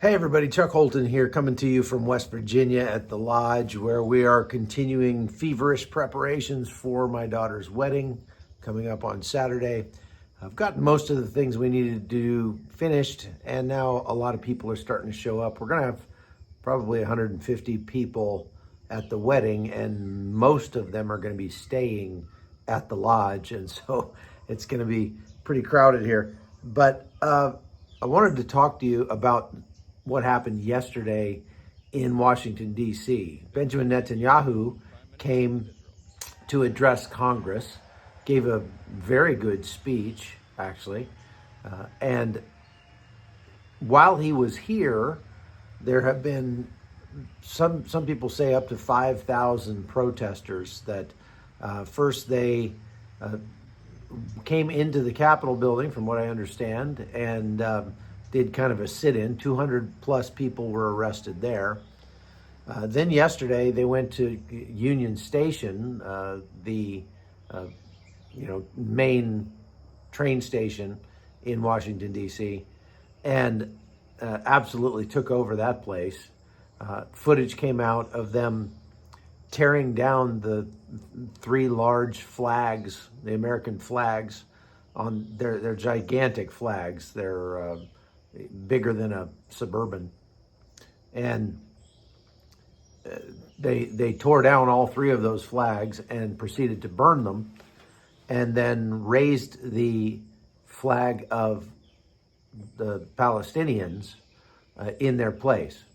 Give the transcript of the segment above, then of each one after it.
Hey everybody, Chuck Holton here, coming to you from West Virginia at the Lodge, where we are continuing feverish preparations for my daughter's wedding coming up on Saturday. I've gotten most of the things we needed to do finished, and now a lot of people are starting to show up. We're going to have probably 150 people at the wedding, and most of them are going to be staying at the Lodge, and so it's going to be pretty crowded here. But I wanted to talk to you about what happened yesterday in Washington, D.C. Benjamin Netanyahu came to address Congress, gave a very good speech, actually. And while he was here, there have been some people say up to 5,000 protesters that first they came into the Capitol building, from what I understand, and did kind of a sit-in. 200 plus people were arrested there. Then yesterday they went to Union Station, the main train station in Washington, D.C., and absolutely took over that place. Footage came out of them tearing down the three large flags, the American flags, on their gigantic flags. They're bigger than a Suburban, and they tore down all three of those flags and proceeded to burn them, and then raised the flag of the Palestinians in their place.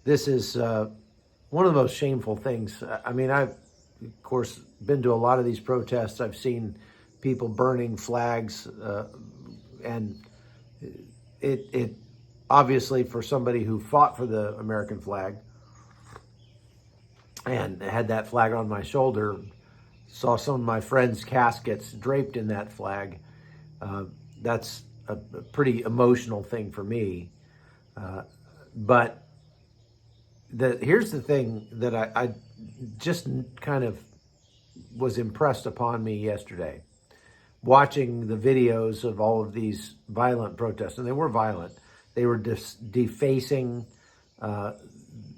This is one of the most shameful things. I mean, I've, of course, been to a lot of these protests. I've seen people burning flags, and it obviously, for somebody who fought for the American flag and had that flag on my shoulder, saw some of my friends' caskets draped in that flag. That's a pretty emotional thing for me. But here's the thing that I just kind of was impressed upon me yesterday, watching the videos of all of these violent protests, and they were violent. They were defacing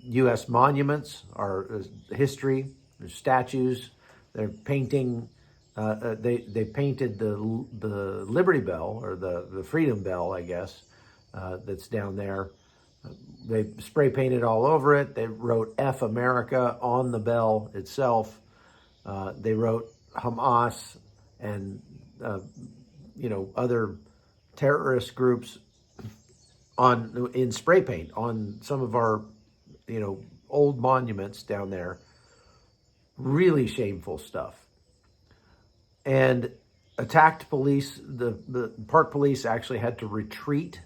U.S. monuments, our history, their statues. They're painting. They painted the Liberty Bell, or the Freedom Bell, I guess, that's down there. They spray painted all over it. They wrote "F America" on the bell itself. They wrote Hamas and other terrorist groups in spray paint on some of our old monuments down there. Really shameful stuff. And attacked police. The Park Police actually had to retreat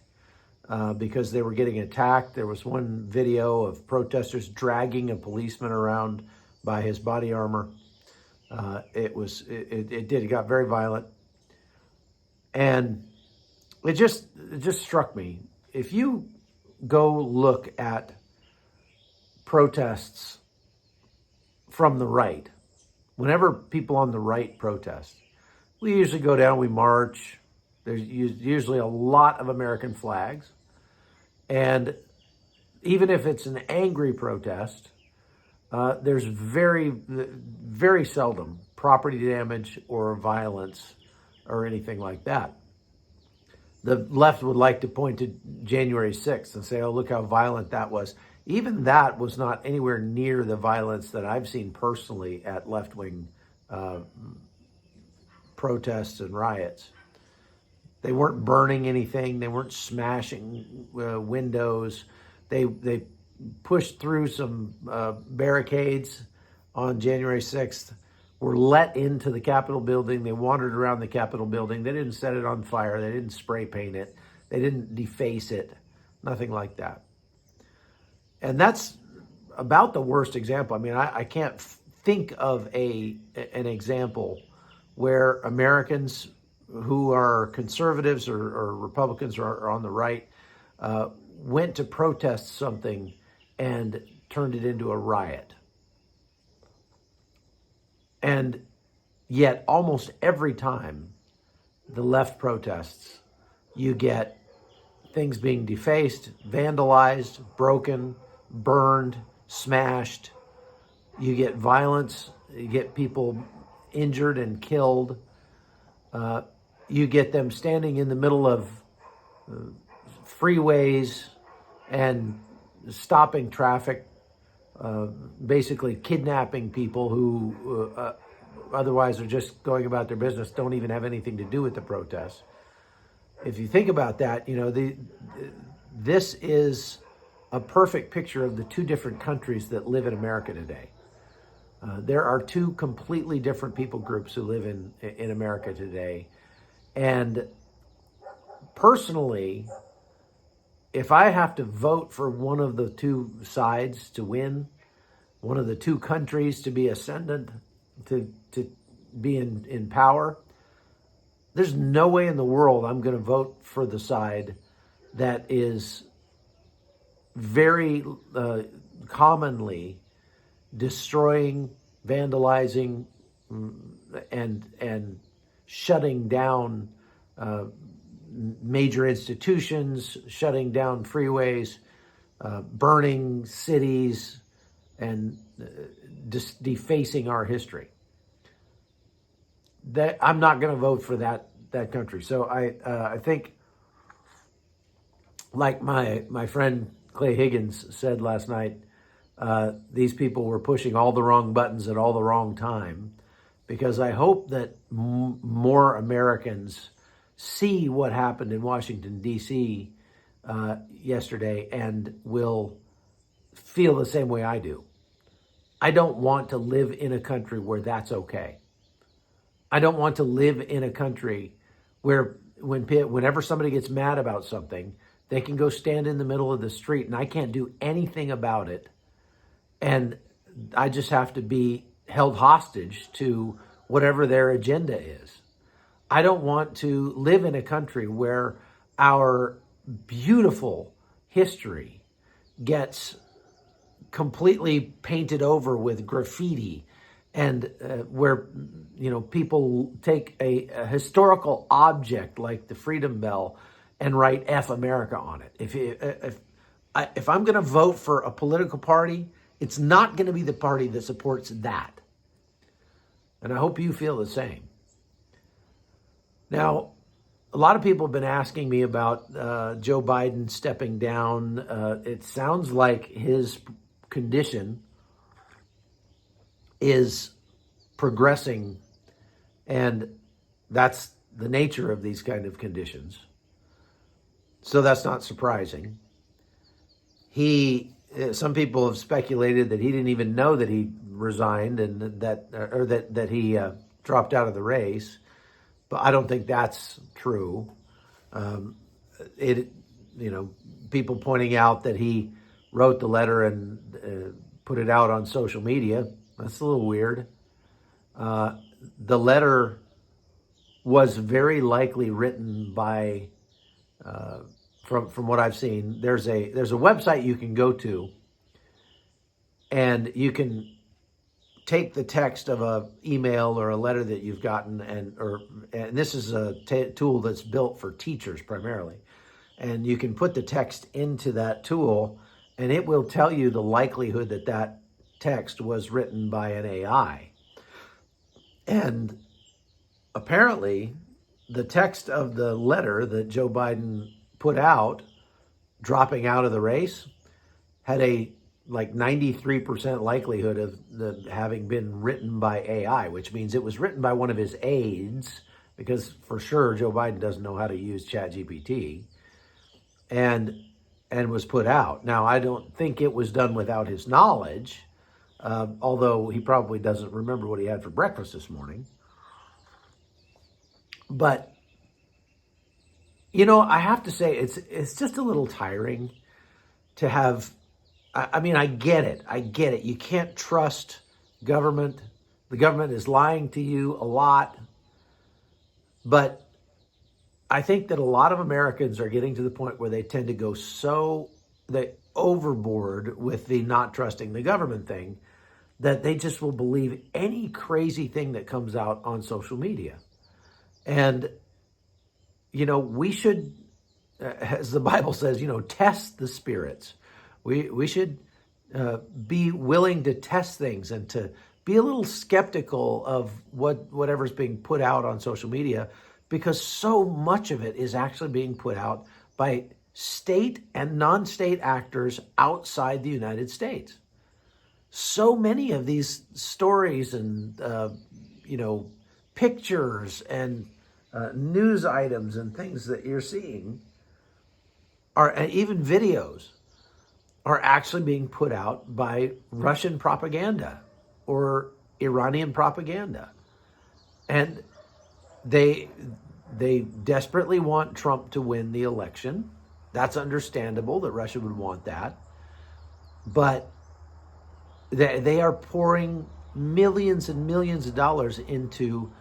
because they were getting attacked. There was one video of protesters dragging a policeman around by his body armor. It got very violent. And it just struck me. If you go look at protests from the right, whenever people on the right protest, we usually go down, we march. There's usually a lot of American flags. And even if it's an angry protest, there's very, very seldom property damage or violence or anything like that. The left would like to point to January 6th and say, oh, look how violent that was. Even that was not anywhere near the violence that I've seen personally at left-wing protests and riots. They weren't burning anything. They weren't smashing windows. They pushed through some barricades on January 6th, were let into the Capitol building. They wandered around the Capitol building. They didn't set it on fire. They didn't spray paint it. They didn't deface it. Nothing like that. And that's about the worst example. I mean, I can't think of an example where Americans who are conservatives or Republicans or are on the right went to protest something and turned it into a riot. And yet almost every time the left protests, you get things being defaced, vandalized, broken, burned, smashed. You get violence, you get people injured and killed. You get them standing in the middle of freeways and stopping traffic, basically kidnapping people who otherwise are just going about their business, don't even have anything to do with the protests. If you think about that, this is a perfect picture of the two different countries that live in America today. There are two completely different people groups who live in America today. And personally, if I have to vote for one of the two sides to win, one of the two countries to be ascendant, to be in power, there's no way in the world I'm going to vote for the side that is very commonly destroying, vandalizing, and shutting down major institutions, shutting down freeways, burning cities, and just defacing our history. That I'm not going to vote for that country. So I think, like my friend Clay Higgins said last night, these people were pushing all the wrong buttons at all the wrong time, because I hope that more Americans see what happened in Washington, D.C. Yesterday and will feel the same way I do. I don't want to live in a country where that's okay. I don't want to live in a country where whenever somebody gets mad about something, they can go stand in the middle of the street and I can't do anything about it. And I just have to be held hostage to whatever their agenda is. I don't want to live in a country where our beautiful history gets completely painted over with graffiti, and where people take a historical object like the Freedom Bell and write "F America" on it. If I'm going to vote for a political party, it's not going to be the party that supports that. And I hope you feel the same. Now, a lot of people have been asking me about Joe Biden stepping down. It sounds like his condition is progressing, and that's the nature of these kind of conditions. So that's not surprising. Some people have speculated that he didn't even know that he resigned and that he dropped out of the race, but I don't think that's true. People pointing out that he wrote the letter and put it out on social media. That's a little weird. The letter was very likely written by, from what I've seen, there's a website you can go to, and you can take the text of a email or a letter that you've gotten, and this is a tool that's built for teachers primarily, and you can put the text into that tool, and it will tell you the likelihood that text was written by an AI. And apparently, the text of the letter that Joe Biden put out, dropping out of the race, had a 93% likelihood of having been written by AI, which means it was written by one of his aides, because for sure Joe Biden doesn't know how to use ChatGPT, and was put out. Now, I don't think it was done without his knowledge, although he probably doesn't remember what he had for breakfast this morning. But, I have to say, it's just a little tiring to have. I mean, I get it. You can't trust government. The government is lying to you a lot. But I think that a lot of Americans are getting to the point where they tend to go overboard with the not trusting the government thing, that they just will believe any crazy thing that comes out on social media. And, we should as the Bible says, test the spirits. We should be willing to test things and to be a little skeptical of whatever's being put out on social media, because so much of it is actually being put out by state and non-state actors outside the United States. So many of these stories and pictures and news items and things that you're seeing and even videos are actually being put out by Russian propaganda or Iranian propaganda. And they desperately want Trump to win the election. That's understandable that Russia would want that. But they are pouring millions and millions of dollars into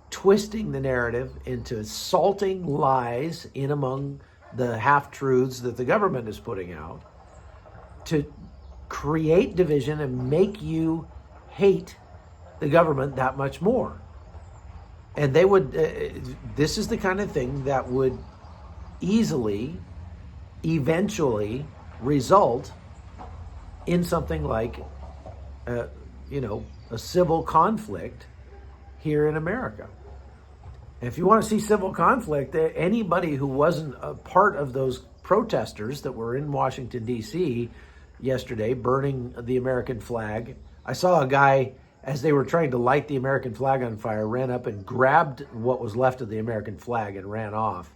twisting the narrative, into salting lies in among the half-truths that the government is putting out, to create division and make you hate the government that much more. And they would, this is the kind of thing that would easily, eventually result in something like, a civil conflict here in America. And if you want to see civil conflict, anybody who wasn't a part of those protesters that were in Washington, D.C. yesterday burning the American flag, I saw a guy, as they were trying to light the American flag on fire, ran up and grabbed what was left of the American flag and ran off.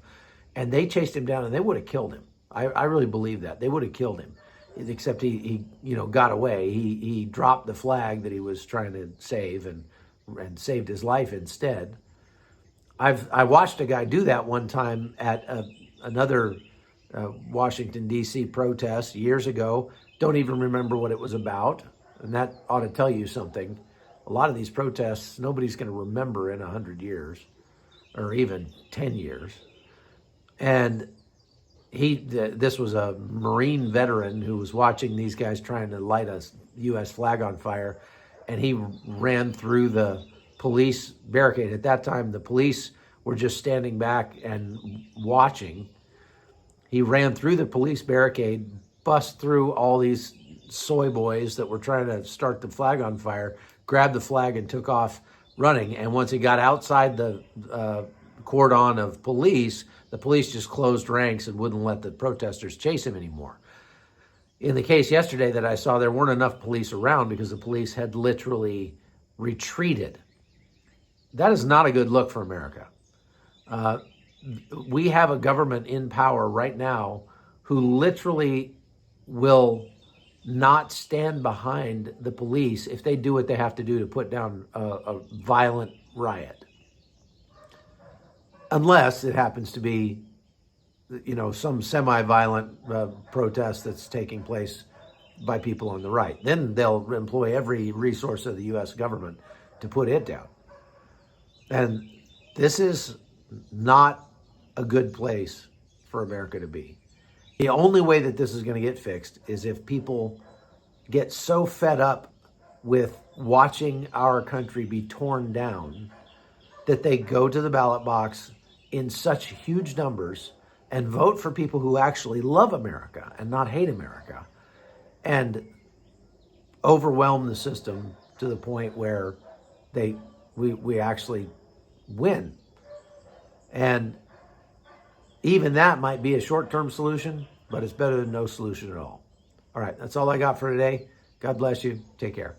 And they chased him down and they would have killed him. I really believe that. They would have killed him. Except he got away. He dropped the flag that he was trying to save and saved his life instead. I watched a guy do that one time at another Washington, D.C. protest years ago. Don't even remember what it was about. And that ought to tell you something. A lot of these protests, nobody's going to remember in 100 years or even 10 years. And this was a Marine veteran who was watching these guys trying to light a U.S. flag on fire, and he ran through the police barricade. At that time, the police were just standing back and watching. He ran through the police barricade, bust through all these soy boys that were trying to start the flag on fire, grabbed the flag and took off running. And once he got outside the cordon of police, the police just closed ranks and wouldn't let the protesters chase him anymore. In the case yesterday that I saw, there weren't enough police around because the police had literally retreated. That is not a good look for America. We have a government in power right now who literally will not stand behind the police if they do what they have to do to put down a violent riot. Unless it happens to be, some semi-violent protest that's taking place by people on the right. Then they'll employ every resource of the U.S. government to put it down. And this is not a good place for America to be. The only way that this is going to get fixed is if people get so fed up with watching our country be torn down that they go to the ballot box in such huge numbers and vote for people who actually love America and not hate America, and overwhelm the system to the point where we actually win. And even that might be a short-term solution, but it's better than no solution at all. All right, that's all I got for today. God bless you. Take care.